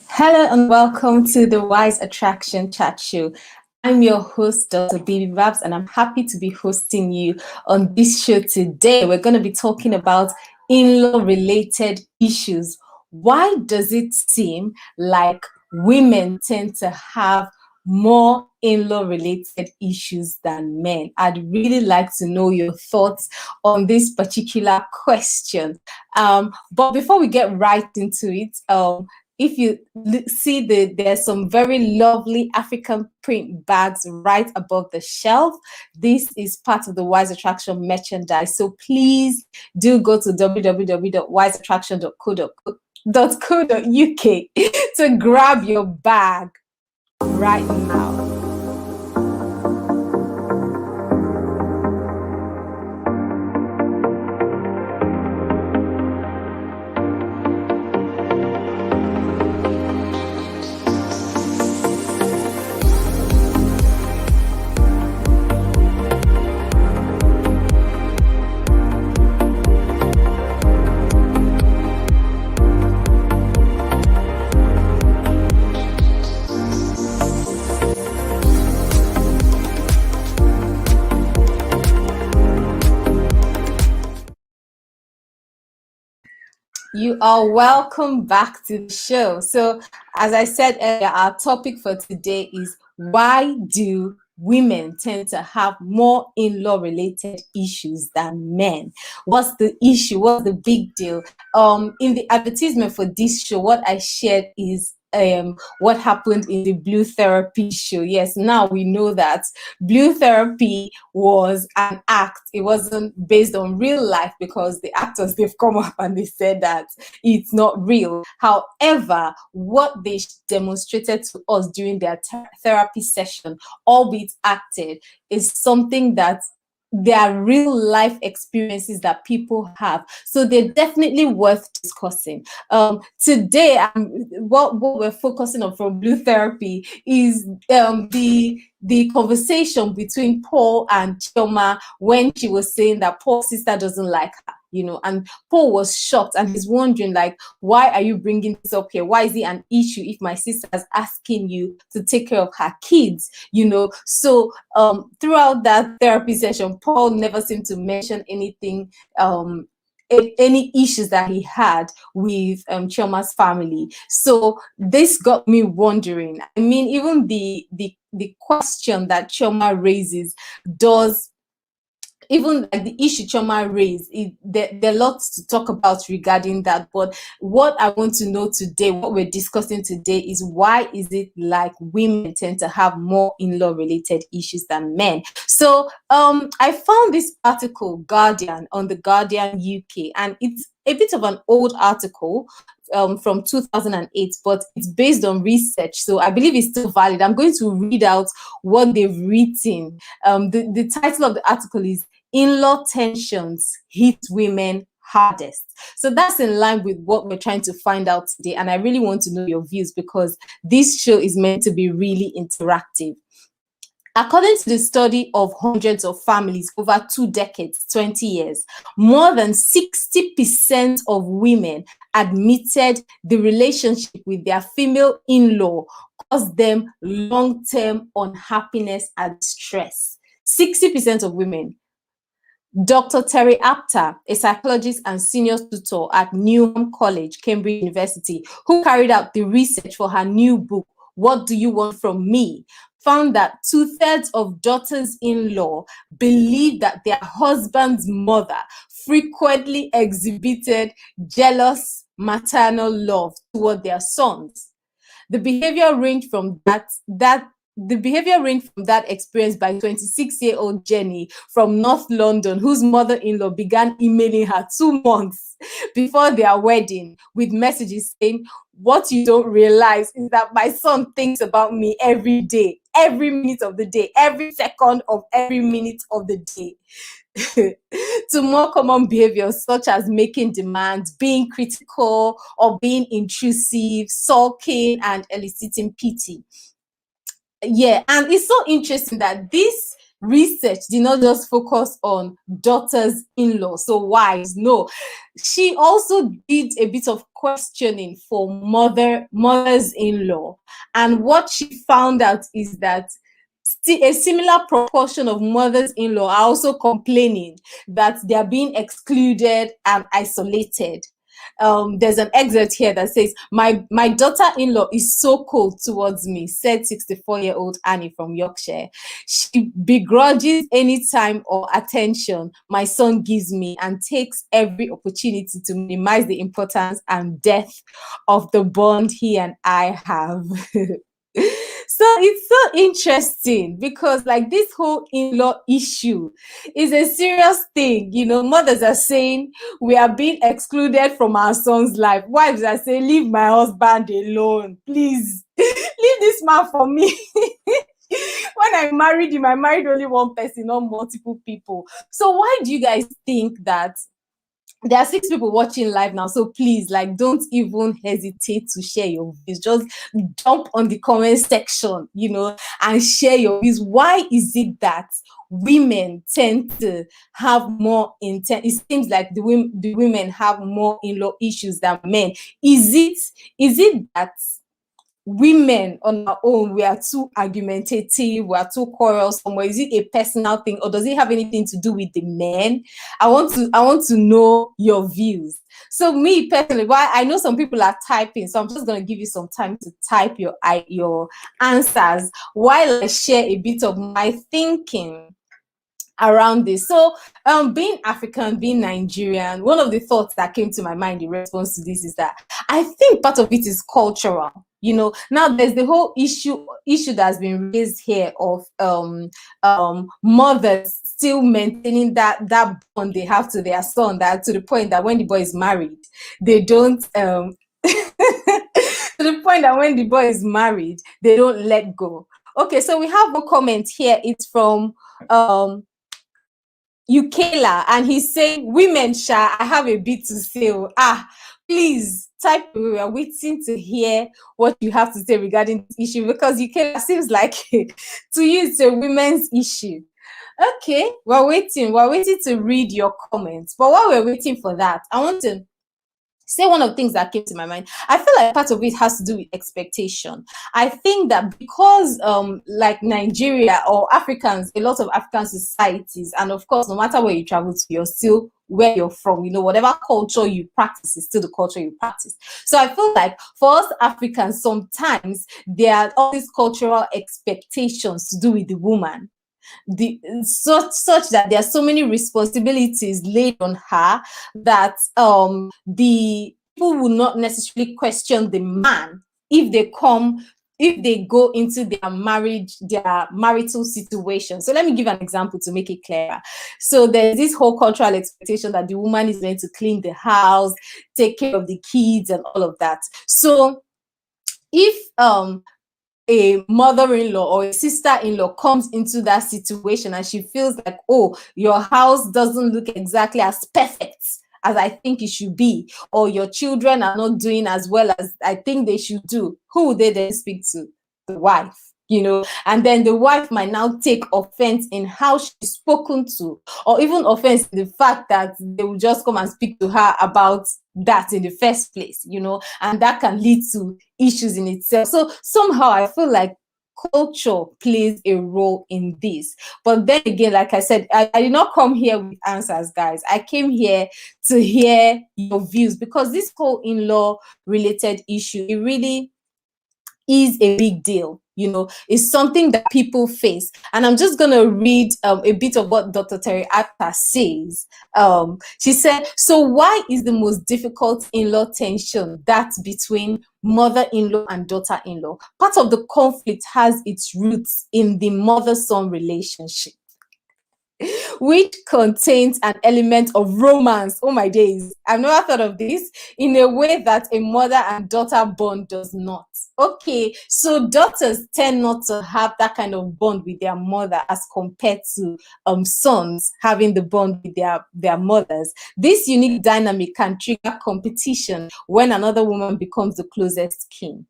Hello and welcome to the Wise Attraction Chat Show. I'm your host, Dr. Baby Babs, and I'm happy to be hosting you on this show today. We're going to be talking about in-law related issues. Why does it seem like women tend to have more in-law related issues than men? I'd really like to know your thoughts on this particular question. But before we get right into it, if you see there's some very lovely African print bags right above the shelf. This is part of the Wise Attraction merchandise. So please do go to www.wiseattraction.co.uk to grab your bag right now. You are welcome back to the show. So, as I said earlier, our topic for today is why do women tend to have more in-law related issues than men? What's the issue? What's the big deal? In the advertisement for this show, what I shared is what happened in the Blue Therapy show. Yes, now we know that Blue Therapy was an act. It wasn't based on real life because the actors, they've come up and they said that it's not real. However, what they demonstrated to us during their therapy session, albeit acted, is something that they are real life experiences that people have. So they're definitely worth discussing. Today, what we're focusing on from Blue Therapy is the conversation between Paul and Chioma when she was saying that Paul's sister doesn't like her. And Paul was shocked and he's wondering, like, why are you bringing this up here? Why is it an issue if my sister is asking you to take care of her kids? So throughout that therapy session, Paul never seemed to mention anything, any issues that he had with Chioma's family. So this got me wondering. I mean, even the question that Chioma raises does, even like the issue Chioma raised, there are lots to talk about regarding that. But what I want to know today, what we're discussing today, is why is it like women tend to have more in-law related issues than men? So I found this article, Guardian, on the Guardian UK, and it's a bit of an old article from 2008, but it's based on research, so I believe it's still valid. I'm going to read out what they've written. The title of the article is In-Law Tensions Hit Women Hardest. So that's in line with what we're trying to find out today, and I really want to know your views because this show is meant to be really interactive. According to the study of hundreds of families over 2 decades, 20 years, more than 60% of women admitted the relationship with their female in-law caused them long-term unhappiness and stress. 60% of women. Dr. Terry Apter, a psychologist and senior tutor at Newham College, Cambridge University, who carried out the research for her new book, What Do You Want From Me?, found that 2/3 of daughters-in-law believe that their husband's mother frequently exhibited jealous maternal love toward their sons. The behavior ranged from that experience by 26-year-old Jenny from North London, whose mother-in-law began emailing her 2 months before their wedding with messages saying, "What you don't realize is that my son thinks about me every day, every minute of the day, every second of every minute of the day." To more common behaviors such as making demands, being critical or being intrusive, sulking, and eliciting pity. Yeah, and it's so interesting that this research did not just focus on daughters-in-law, so wives. No, she also did a bit of questioning for mothers-in-law. And what she found out is that a similar proportion of mothers-in-law are also complaining that they are being excluded and isolated. There's an excerpt here that says, my daughter-in-law is so cold towards me, said 64-year-old Annie from Yorkshire. She begrudges any time or attention my son gives me and takes every opportunity to minimize the importance and depth of the bond he and I have. So it's so interesting because like this whole in-law issue is a serious thing. You know, mothers are saying we are being excluded from our son's life. Wives are saying, leave my husband alone, please. Leave this man for me. When I married him, I married only one person, not multiple people. So why do you guys think that? There are 6 people watching live now, so please, like, don't even hesitate to share your views. Just jump on the comment section, you know, and share your views. Why is it that women tend to have more intent? It seems like the women have more in-law issues than men. Is it that women on our own, we are too argumentative, we are too quarrelsome, or is it a personal thing, or does it have anything to do with the men? I want to know your views. So me personally, why I know some people are typing, so I'm just going to give you some time to type your answers while I share a bit of my thinking around this. So being African, being Nigerian, one of the thoughts that came to my mind in response to this is that I think part of it is cultural. You know, now there's the whole issue that's been raised here of mothers still maintaining that bond they have to their son, that to the point that when the boy is married, they don't to the point that when the boy is married, they don't let go. Okay, so we have a comment here. It's from Ukela, and he's saying, women, I have a bit to say. Please type. We are waiting to hear what you have to say regarding this issue, because Ukela seems like to you it's a women's issue. Okay, we're waiting to read your comments. But while we're waiting for that, I want to say one of the things that came to my mind. I feel like part of it has to do with expectation. I think that because like Nigeria or Africans, a lot of African societies, and of course, no matter where you travel to, you're still where you're from. You know, whatever culture you practice is still the culture you practice. So I feel like for us Africans, sometimes there are all these cultural expectations to do with the woman. Such that there are so many responsibilities laid on her that the people will not necessarily question the man if they go into their marital situation. So let me give an example to make it clearer. So there's this whole cultural expectation that the woman is going to clean the house, take care of the kids and all of that. So if a mother-in-law or a sister-in-law comes into that situation and she feels like, oh, your house doesn't look exactly as perfect as I think it should be, or your children are not doing as well as I think they should do, who would they then speak to? The wife. You know, and then the wife might now take offense in how she's spoken to, or even offense in the fact that they will just come and speak to her about that in the first place, you know, and that can lead to issues in itself. So somehow I feel like culture plays a role in this. But then again, like I said, I did not come here with answers, guys. I came here to hear your views, because this whole in-law related issue, it really is a big deal. You know, it's something that people face. And I'm just going to read a bit of what Dr. Terry Atta says. She said, so why is the most difficult in-law tension that between mother-in-law and daughter-in-law? Part of the conflict has its roots in the mother-son relationship, which contains an element of romance. Oh my days, I've never thought of this, in a way that a mother and daughter bond does not. Okay, so daughters tend not to have that kind of bond with their mother as compared to sons having the bond with their mothers. This unique dynamic can trigger competition when another woman becomes the closest kin.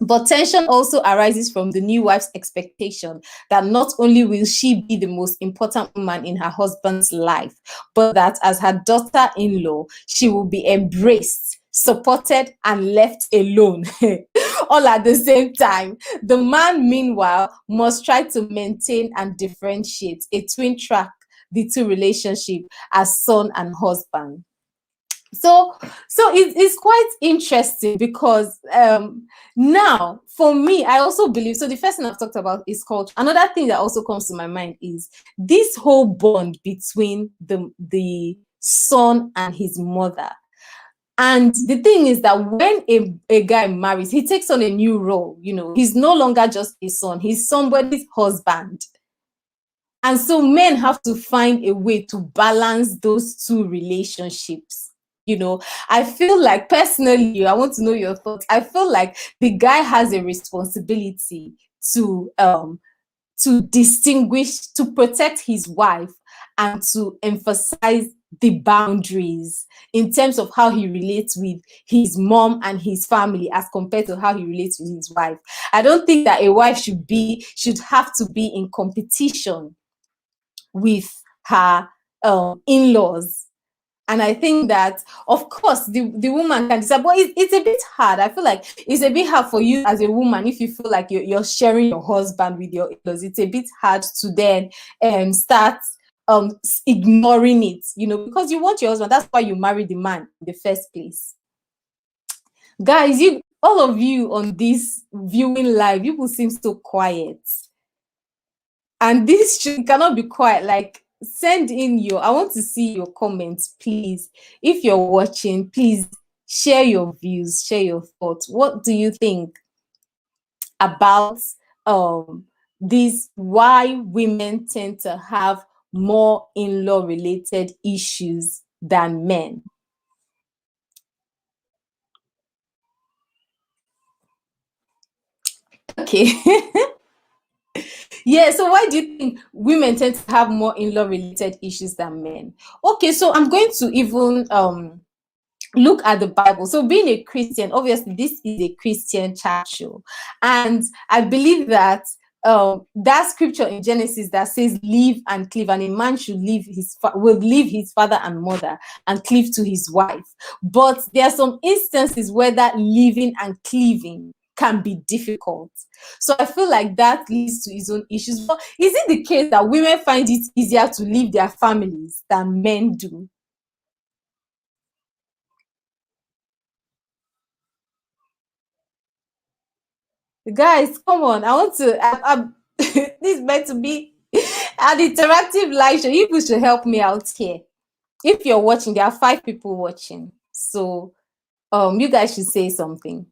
But tension also arises from the new wife's expectation that not only will she be the most important woman in her husband's life, but that as her daughter-in-law, she will be embraced, supported, and left alone all at the same time. The man, meanwhile, must try to maintain and differentiate a twin track the two relationship as son and husband. So it's quite interesting because now for me, I also believe, so the first thing I've talked about is culture. Another thing that also comes to my mind is this whole bond between the son and his mother. And the thing is that when a guy marries, he takes on a new role. He's no longer just a son, he's somebody's husband. And so men have to find a way to balance those two relationships. I feel like, personally, I want to know your thoughts. I feel like the guy has a responsibility to distinguish, to protect his wife, and to emphasize the boundaries in terms of how he relates with his mom and his family as compared to how he relates with his wife. I don't think that a wife should have to be in competition with her in-laws. And I think that, of course, the woman can decide, but it's a bit hard. I feel like it's a bit hard for you as a woman if you feel like you're sharing your husband with your in-laws. It's a bit hard to then start ignoring it, because you want your husband. That's why you married the man in the first place. Guys, all of you on this viewing live, you will seem so quiet. And this cannot be quiet. Like, send in I want to see your comments, please. If you're watching, please share your views, share your thoughts. What do you think about this, why women tend to have more in-law related issues than men? Okay. Yeah, so why do you think women tend to have more in-law related issues than men? Okay, so I'm going to even look at the Bible. So being a Christian, obviously this is a Christian chat show, and I believe that that scripture in Genesis that says leave and cleave, and a man should will leave his father and mother and cleave to his wife. But there are some instances where that leaving and cleaving can be difficult. So I feel like that leads to its own issues. But is it the case that women find it easier to leave their families than men do? Guys, come on. I want to this is meant to be an interactive live show. You people should help me out here. If you're watching, there are 5 people watching. So you guys should say something.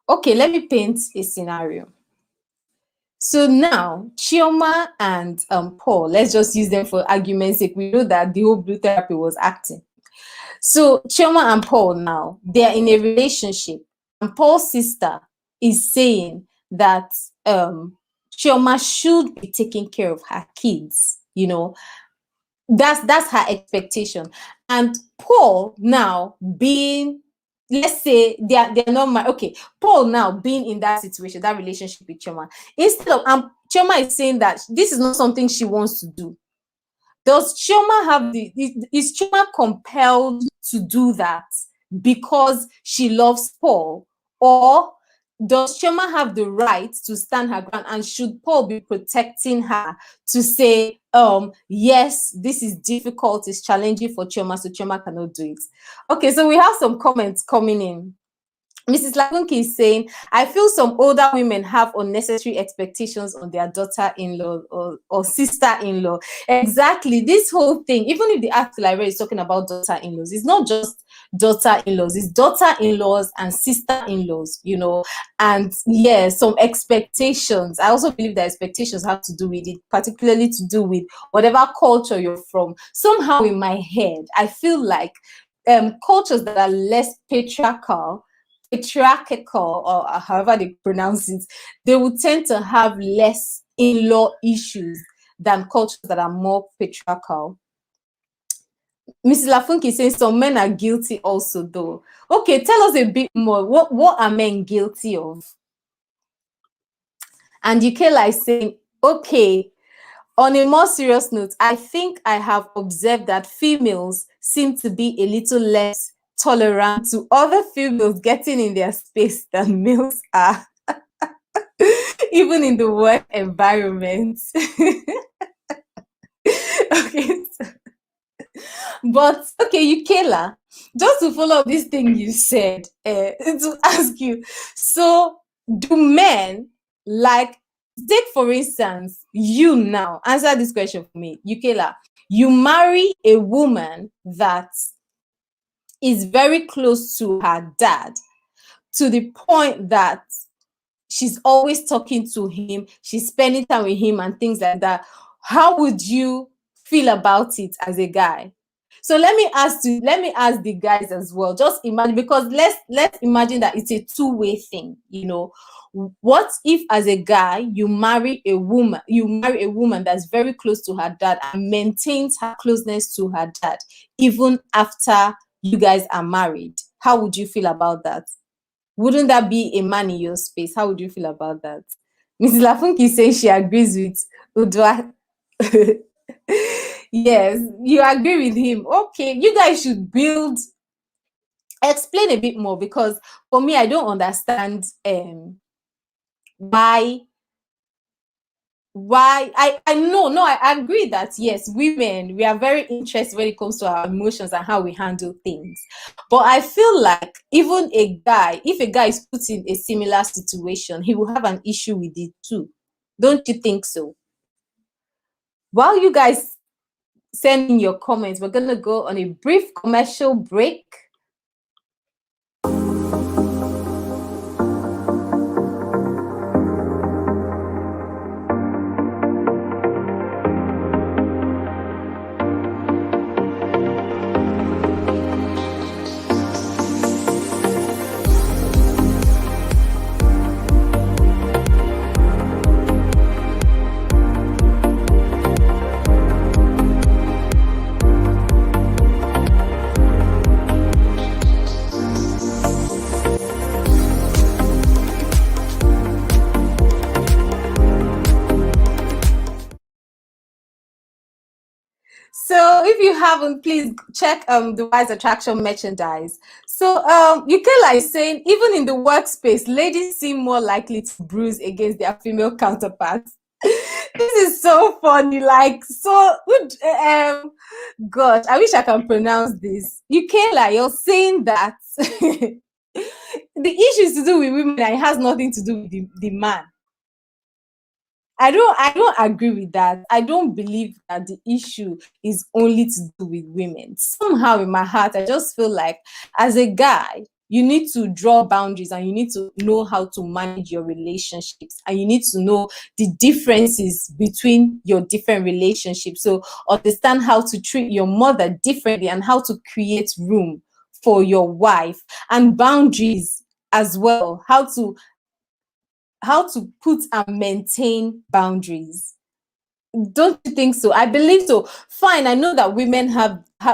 Okay, let me paint a scenario. So now Chioma and Paul, let's just use them for argument's sake. We know that the whole blue therapy was acting. So Chioma and Paul now, they're in a relationship, and Paul's sister is saying that Chioma should be taking care of her kids. That's her expectation. And Paul now being, let's say they're not married. Okay, Paul now being in that situation, that relationship with Chioma, instead of Chioma is saying that this is not something she wants to do. Does Chioma is Chioma compelled to do that because she loves Paul? Or does Chioma have the right to stand her ground, and should Paul be protecting her to say, yes, this is difficult, it's challenging for Chioma, so Chioma cannot do it? Okay, so we have some comments coming in. Mrs. Lagunki is saying, I feel some older women have unnecessary expectations on their daughter-in-law or sister-in-law. Exactly. This whole thing, even if the article I read is talking about daughter-in-laws, it's not just daughter-in-laws, it's daughter-in-laws and sister-in-laws, and yeah, some expectations. I also believe that expectations have to do with it, particularly to do with whatever culture you're from. Somehow in my head, I feel like cultures that are less patriarchal, or however they pronounce it, they would tend to have less in-law issues than cultures that are more patriarchal. Mrs. Lafunki saying some men are guilty also, though. Okay, tell us a bit more. What are men guilty of? And Yukela is saying, okay, on a more serious note, I think I have observed that females seem to be a little less tolerant to other females getting in their space than males are, even in the work environment. Okay, but okay, Yukela, just to follow this thing you said, to ask you, so do men, like, take for instance, you now, answer this question for me, Yukela, you marry a woman that is very close to her dad, to the point that she's always talking to him, she's spending time with him and things like that. How would you feel about it as a guy? So let me ask the guys as well. Just imagine, because let's imagine that it's a two-way thing, you know. What if as a guy you marry a woman that's very close to her dad and maintains her closeness to her dad even after you guys are married? How would you feel about that? Wouldn't that be a man in your space? How would you feel about that? Mrs. Lafunki says she agrees with Udwa. Yes, you agree with him. Okay, you guys should explain a bit more, because for me, I don't understand why I know, no, I agree that yes, women, we are very interested when it comes to our emotions and how we handle things. But I feel like even if a guy is put in a similar situation, he will have an issue with it too. Don't you think so? While you guys send in your comments, we're gonna go on a brief commercial break. So if you haven't, please check the Wise Attraction merchandise. So Yukela is saying, even in the workspace, ladies seem more likely to bruise against their female counterparts. This is so funny. Like, so gosh, I wish I can pronounce this. Yukela, you're saying that the issue is to do with women and it has nothing to do with the man. I don't agree with that. I don't believe that the issue is only to do with women. Somehow in my heart, I just feel like as a guy, you need to draw boundaries and you need to know how to manage your relationships, and you need to know the differences between your different relationships. So understand how to treat your mother differently and how to create room for your wife, and boundaries as well, how to put and maintain boundaries. Don't you think so? I believe so. Fine, I know that women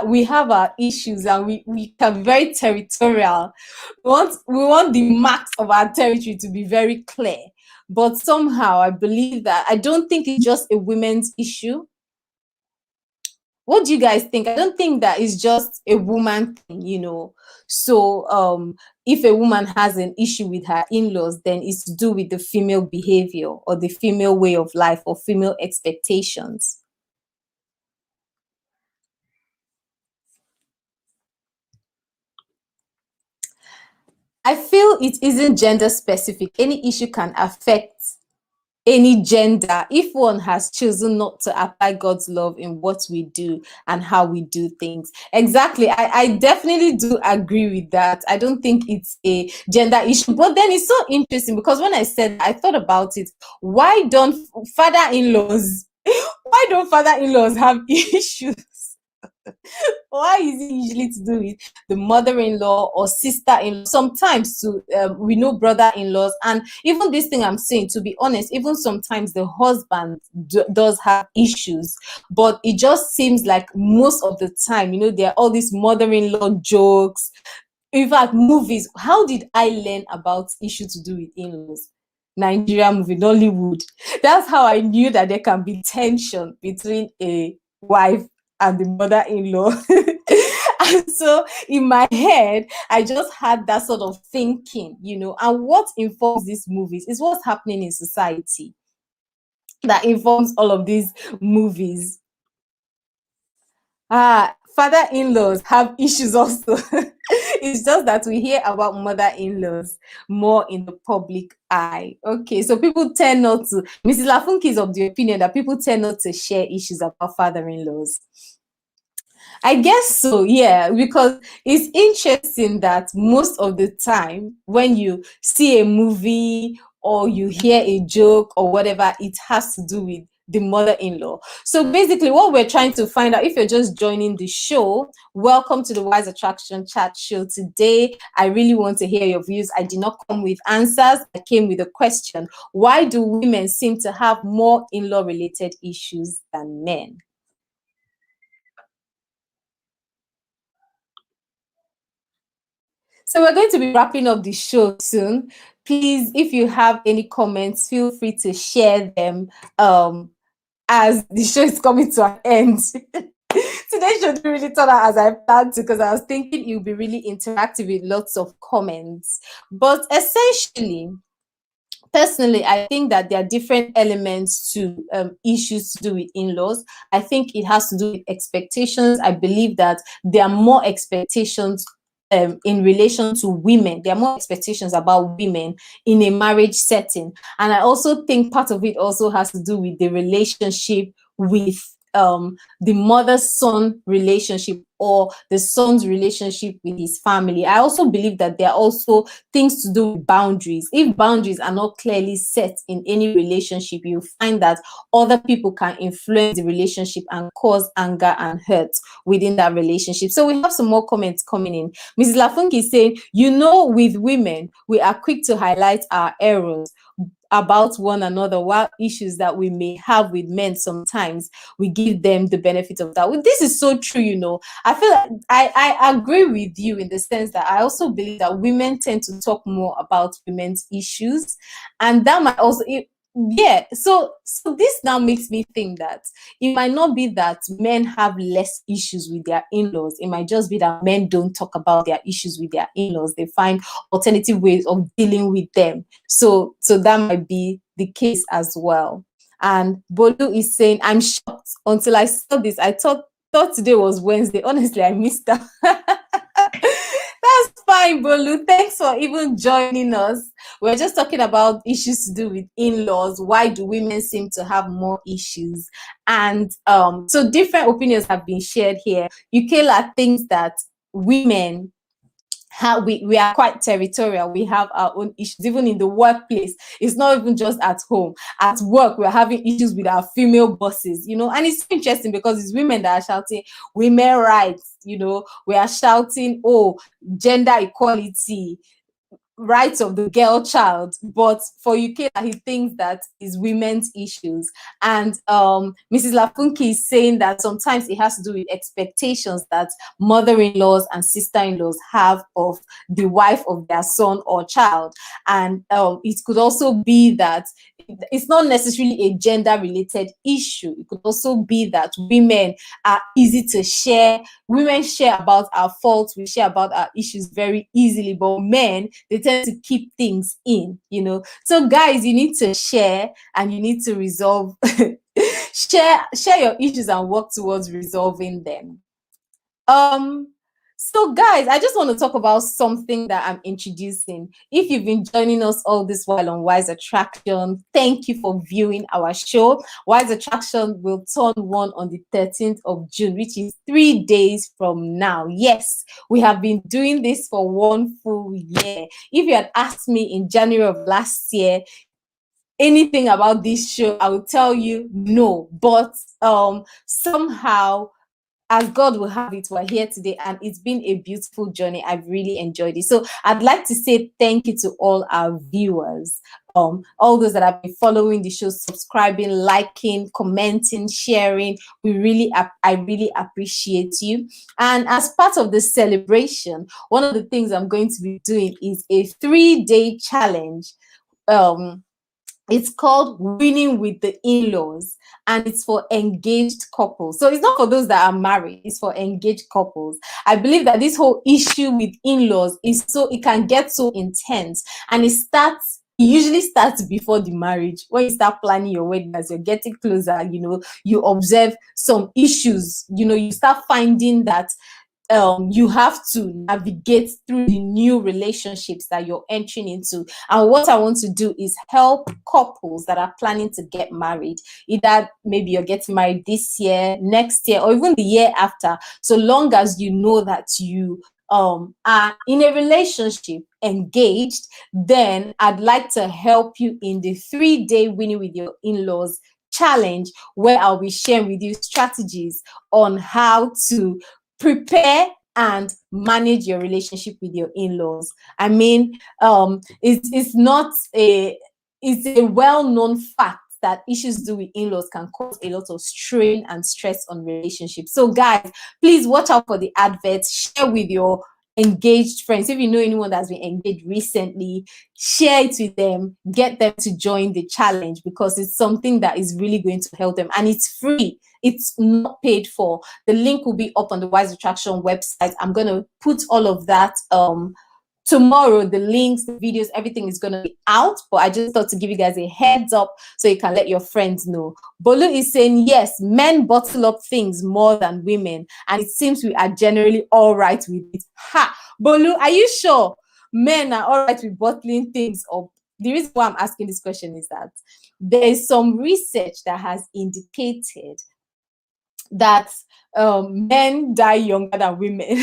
we have our issues, and we can be very territorial. We want the marks of our territory to be very clear. But somehow I believe that I don't think it's just a women's issue. What do you guys think? I don't think that is just a woman thing, you know. So if a woman has an issue with her in-laws, then it's to do with the female behavior or the female way of life or female expectations. I feel it isn't gender specific. Any issue can affect any gender if one has chosen not to apply God's love in what we do and how we do things. Exactly. I definitely do agree with that. I don't think it's a gender issue. But then it's so interesting, because when I said, I thought about it. Why don't father-in-laws have issues? Why is it usually to do with the mother-in-law or sister-in-law? Sometimes to we know brother-in-laws, and even this thing I'm saying, to be honest, even sometimes the husband does have issues, but it just seems like most of the time, there are all these mother-in-law jokes. In fact, movies. How did I learn about issue to do with in-laws? Nigerian movie, Nollywood. That's how I knew that there can be tension between a wife and the mother-in-law. And so in my head, I just had that sort of thinking, and what informs these movies is what's happening in society that informs all of these movies. Father-in-laws have issues also. It's just that we hear about mother-in-laws more in the public eye. Okay, so people tend not to. Mrs. Lafunki is of the opinion that people tend not to share issues about father-in-laws. I guess so, yeah, because it's interesting that most of the time when you see a movie or you hear a joke or whatever, it has to do with the mother-in-law. So basically what we're trying to find out, if you're just joining the show, welcome to the Wise Attraction Chat Show. Today, I really want to hear your views. I did not come with answers. I came with a question. Why do women seem to have more in-law related issues than men? So we're going to be wrapping up the show soon. Please, if you have any comments, feel free to share them as the show is coming to an end. Today should really turn out as I planned to, because I was thinking it would be really interactive with lots of comments. But essentially, personally, I think that there are different elements to issues to do with in-laws. I think it has to do with expectations. I believe that there are more expectations in relation to women. There are more expectations about women in a marriage setting. And I also think part of it also has to do with the relationship with the mother-son relationship or the son's relationship with his family. I also believe that there are also things to do with boundaries. If boundaries are not clearly set in any relationship, you find that other people can influence the relationship and cause anger and hurt within that relationship. So we have some more comments coming in. Mrs. Lafunki is saying, with women, we are quick to highlight our errors about one another, while issues that we may have with men, sometimes we give them the benefit of that. Well, this is so true. I feel like I agree with you in the sense that I also believe that women tend to talk more about women's issues, and that might also so this now makes me think that it might not be that men have less issues with their in-laws. It might just be that men don't talk about their issues with their in-laws. They find alternative ways of dealing with them. So that might be the case as well. And Bolu is saying, I'm shocked. Until I saw this, I thought today was Wednesday. Honestly, I missed that. That's fine, Bolu. Thanks for even joining us. We're just talking about issues to do with in-laws. Why do women seem to have more issues? And so different opinions have been shared here. Yukela thinks that women, we are quite territorial. We have our own issues, even in the workplace. It's not even just at home. At work, we're having issues with our female bosses, and it's interesting because it's women that are shouting women rights, we are shouting, oh, gender equality, rights of the girl child. But for UK, he thinks that is women's issues. And Mrs. Lafunki is saying that sometimes it has to do with expectations that mother-in-laws and sister-in-laws have of the wife of their son or child. And it could also be that it's not necessarily a gender-related issue. It could also be that women are easy to share. Women share about our faults, we share about our issues very easily, but men, they tend to keep things in. So guys, you need to share and you need to resolve share your issues and work towards resolving them. So guys, I just want to talk about something that I'm introducing. If you've been joining us all this while on Wise Attraction, thank you for viewing our show. Wise Attraction will turn one on the 13th of June, which is 3 days from now. Yes, we have been doing this for 1 full year. If you had asked me in January of last year anything about this show, I would tell you no. But somehow as God will have it, we're here today, and it's been a beautiful journey. I've really enjoyed it. So I'd like to say thank you to all our viewers, all those that have been following the show, subscribing, liking, commenting, sharing. I really appreciate you. And as part of the celebration, one of the things I'm going to be doing is a 3-day challenge. It's called Winning with the In-laws, and it's for engaged couples. So it's not for those that are married, it's for engaged couples. I believe that this whole issue with in-laws it can get so intense, and it usually starts before the marriage. When you start planning your wedding, as you're getting closer, you observe some issues, you start finding that you have to navigate through the new relationships that you're entering into. And what I want to do is help couples that are planning to get married. Either maybe you're getting married this year, next year, or even the year after. So long as you know that you are in a relationship, engaged, then I'd like to help you in the 3-day Winning with Your In-laws challenge, where I'll be sharing with you strategies on how to prepare and manage your relationship with your in-laws. I mean, it's a well-known fact that issues to do with in-laws can cause a lot of strain and stress on relationships. So guys, please watch out for the adverts, share with your engaged friends. If you know anyone that's been engaged recently, share it with them, get them to join the challenge, because it's something that is really going to help them, and it's free. It's not paid for. The link will be up on the Wise Attraction website. I'm going to put all of that tomorrow. The links, the videos, everything is going to be out, but I just thought to give you guys a heads up so you can let your friends know. Bolu is saying, yes, men bottle up things more than women, and it seems we are generally all right with it. Ha! Bolu, are you sure men are all right with bottling things up? The reason why I'm asking this question is that there is some research that has indicated that men die younger than women.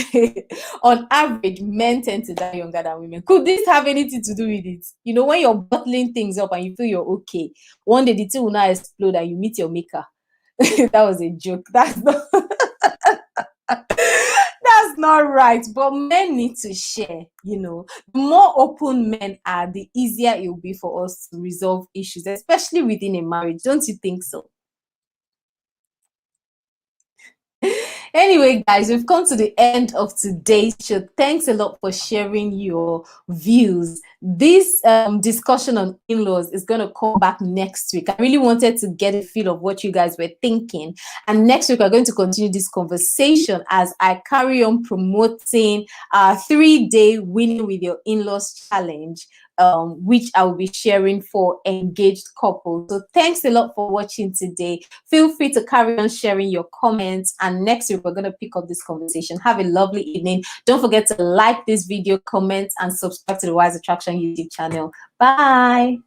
On average, men tend to die younger than women. Could this have anything to do with it? When you're bottling things up and you feel you're okay, one day the thing will not explode and you meet your maker. That was a joke. That's not that's not right. But men need to share. The more open men are, the easier it will be for us to resolve issues, especially within a marriage. Don't you think so? Anyway, guys, we've come to the end of today's show. Thanks a lot for sharing your views. This discussion on in-laws is going to come back next week. I really wanted to get a feel of what you guys were thinking. And next week, we're going to continue this conversation as I carry on promoting our 3-day Winning with Your In-laws challenge, which I will be sharing for engaged couples. So thanks a lot for watching today. Feel free to carry on sharing your comments, and next week we're going to pick up this conversation. Have a lovely evening. Don't forget to like this video, comment, and subscribe to the Wise Attraction YouTube channel. Bye.